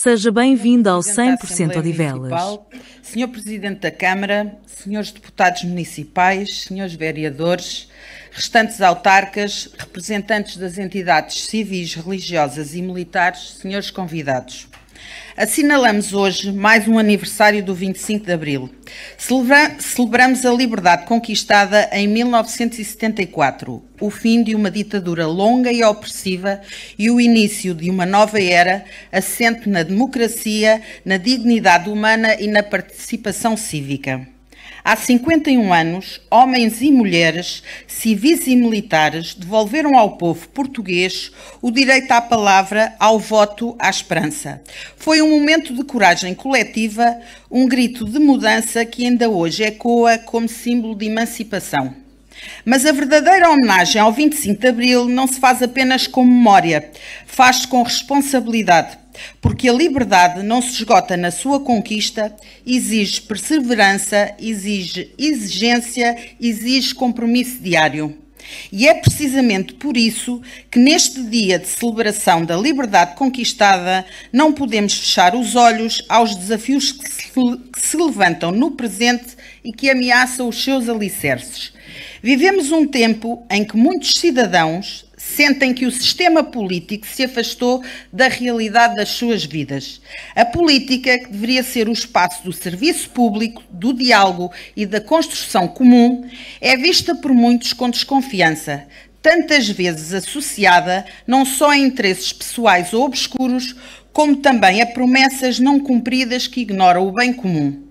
Seja bem-vindo ao Presidente da 100% Assembleia Odivelas. Municipal, Senhor Presidente da Câmara, Senhores Deputados Municipais, Senhores Vereadores, restantes autarcas, representantes das entidades civis, religiosas e militares, senhores convidados. Assinalamos hoje mais um aniversário do 25 de Abril. Celebramos a liberdade conquistada em 1974, o fim de uma ditadura longa e opressiva e o início de uma nova era assente na democracia, na dignidade humana e na participação cívica. Há 51 anos, homens e mulheres, civis e militares, devolveram ao povo português o direito à palavra, ao voto, à esperança. Foi um momento de coragem coletiva, um grito de mudança que ainda hoje ecoa como símbolo de emancipação. Mas a verdadeira homenagem ao 25 de Abril não se faz apenas com memória, faz-se com responsabilidade, porque a liberdade não se esgota na sua conquista, exige perseverança, exige exigência, exige compromisso diário. E é precisamente por isso que neste dia de celebração da liberdade conquistada não podemos fechar os olhos aos desafios que se levantam no presente e que ameaçam os seus alicerces. Vivemos um tempo em que muitos cidadãos sentem que o sistema político se afastou da realidade das suas vidas. A política, que deveria ser o espaço do serviço público, do diálogo e da construção comum, é vista por muitos com desconfiança, tantas vezes associada não só a interesses pessoais ou obscuros, como também a promessas não cumpridas que ignoram o bem comum.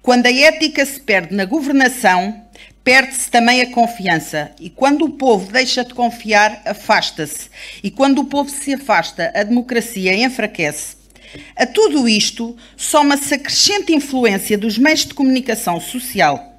Quando a ética se perde na governação, perde-se também a confiança, e quando o povo deixa de confiar, afasta-se, e quando o povo se afasta, a democracia enfraquece. A tudo isto, soma-se a crescente influência dos meios de comunicação social.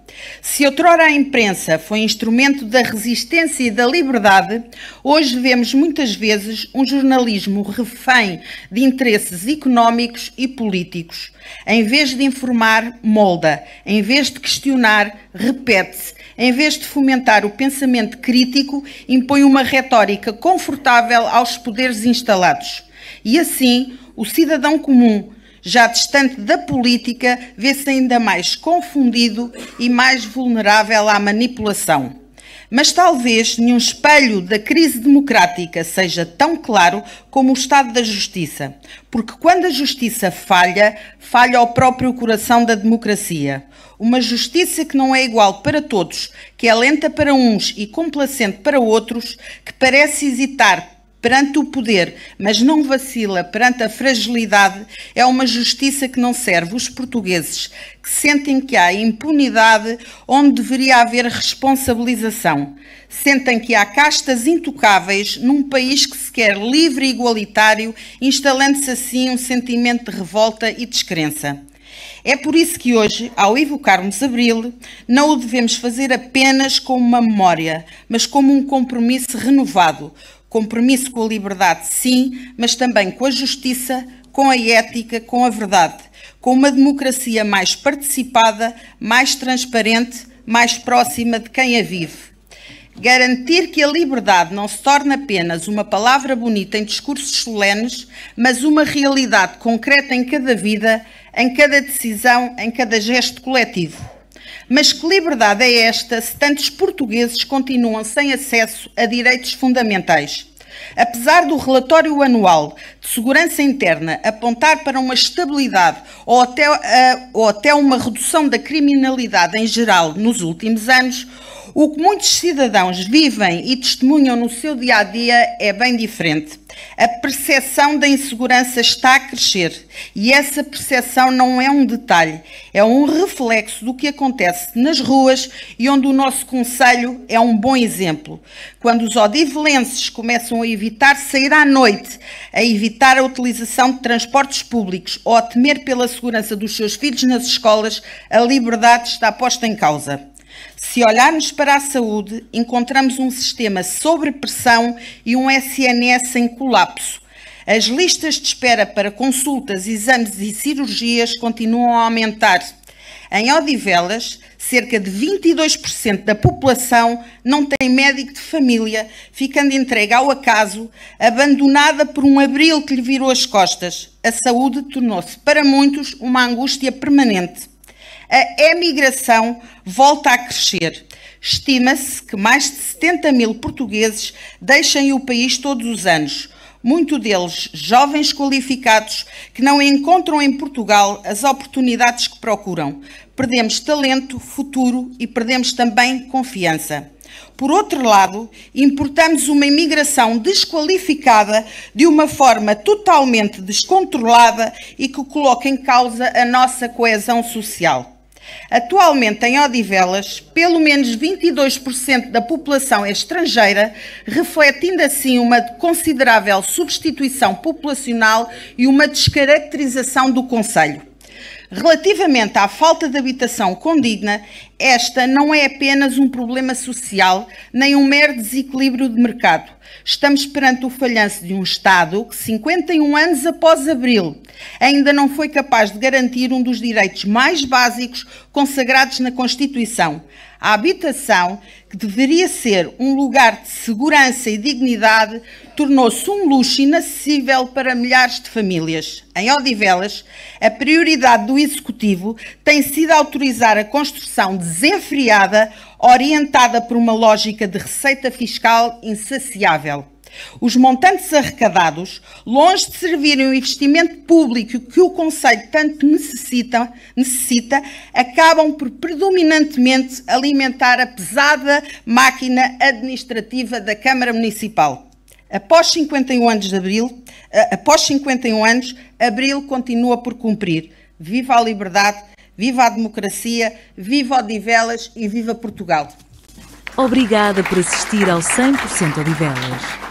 Se outrora a imprensa foi instrumento da resistência e da liberdade, hoje vemos muitas vezes um jornalismo refém de interesses económicos e políticos. Em vez de informar, molda. Em vez de questionar, repete-se. Em vez de fomentar o pensamento crítico, impõe uma retórica confortável aos poderes instalados. E assim, o cidadão comum, já distante da política, vê-se ainda mais confundido e mais vulnerável à manipulação. Mas talvez nenhum espelho da crise democrática seja tão claro como o estado da justiça, porque quando a justiça falha, falha ao próprio coração da democracia. Uma justiça que não é igual para todos, que é lenta para uns e complacente para outros, que parece hesitar perante o poder, mas não vacila perante a fragilidade, é uma justiça que não serve os portugueses, que sentem que há impunidade onde deveria haver responsabilização. Sentem que há castas intocáveis num país que se quer livre e igualitário, instalando-se assim um sentimento de revolta e descrença. É por isso que hoje, ao evocarmos Abril, não o devemos fazer apenas como uma memória, mas como um compromisso renovado. Compromisso com a liberdade, sim, mas também com a justiça, com a ética, com a verdade, com uma democracia mais participada, mais transparente, mais próxima de quem a vive. Garantir que a liberdade não se torne apenas uma palavra bonita em discursos solenes, mas uma realidade concreta em cada vida, em cada decisão, em cada gesto coletivo. Mas que liberdade é esta se tantos portugueses continuam sem acesso a direitos fundamentais? Apesar do relatório anual de segurança interna apontar para uma estabilidade ou até uma redução da criminalidade em geral nos últimos anos, o que muitos cidadãos vivem e testemunham no seu dia-a-dia é bem diferente. A percepção da insegurança está a crescer e essa percepção não é um detalhe, é um reflexo do que acontece nas ruas e onde o nosso concelho é um bom exemplo. Quando os odivelenses começam a evitar sair à noite, a evitar a utilização de transportes públicos ou a temer pela segurança dos seus filhos nas escolas, a liberdade está posta em causa. Se olharmos para a saúde, encontramos um sistema sob pressão e um SNS em colapso. As listas de espera para consultas, exames e cirurgias continuam a aumentar. Em Odivelas, cerca de 22% da população não tem médico de família, ficando entregue ao acaso, abandonada por um Abril que lhe virou as costas. A saúde tornou-se, para muitos, uma angústia permanente. A emigração volta a crescer. Estima-se que mais de 70 mil portugueses deixem o país todos os anos. Muitos deles jovens qualificados que não encontram em Portugal as oportunidades que procuram. Perdemos talento, futuro e perdemos também confiança. Por outro lado, importamos uma imigração desqualificada de uma forma totalmente descontrolada e que coloca em causa a nossa coesão social. Atualmente, em Odivelas, pelo menos 22% da população é estrangeira, refletindo assim uma considerável substituição populacional e uma descaracterização do concelho. Relativamente à falta de habitação condigna, esta não é apenas um problema social, nem um mero desequilíbrio de mercado. Estamos perante o falhanço de um Estado que, 51 anos após Abril, ainda não foi capaz de garantir um dos direitos mais básicos consagrados na Constituição. A habitação, que deveria ser um lugar de segurança e dignidade, tornou-se um luxo inacessível para milhares de famílias. Em Odivelas, a prioridade do Executivo tem sido autorizar a construção desenfreada, orientada por uma lógica de receita fiscal insaciável. Os montantes arrecadados, longe de servirem o investimento público que o concelho tanto necessita, acabam por predominantemente alimentar a pesada máquina administrativa da Câmara Municipal. Após 51 anos, Abril continua por cumprir. Viva a liberdade, viva a democracia, viva Odivelas e viva Portugal. Obrigada por assistir ao 100% Odivelas.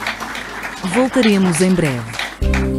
Voltaremos em breve.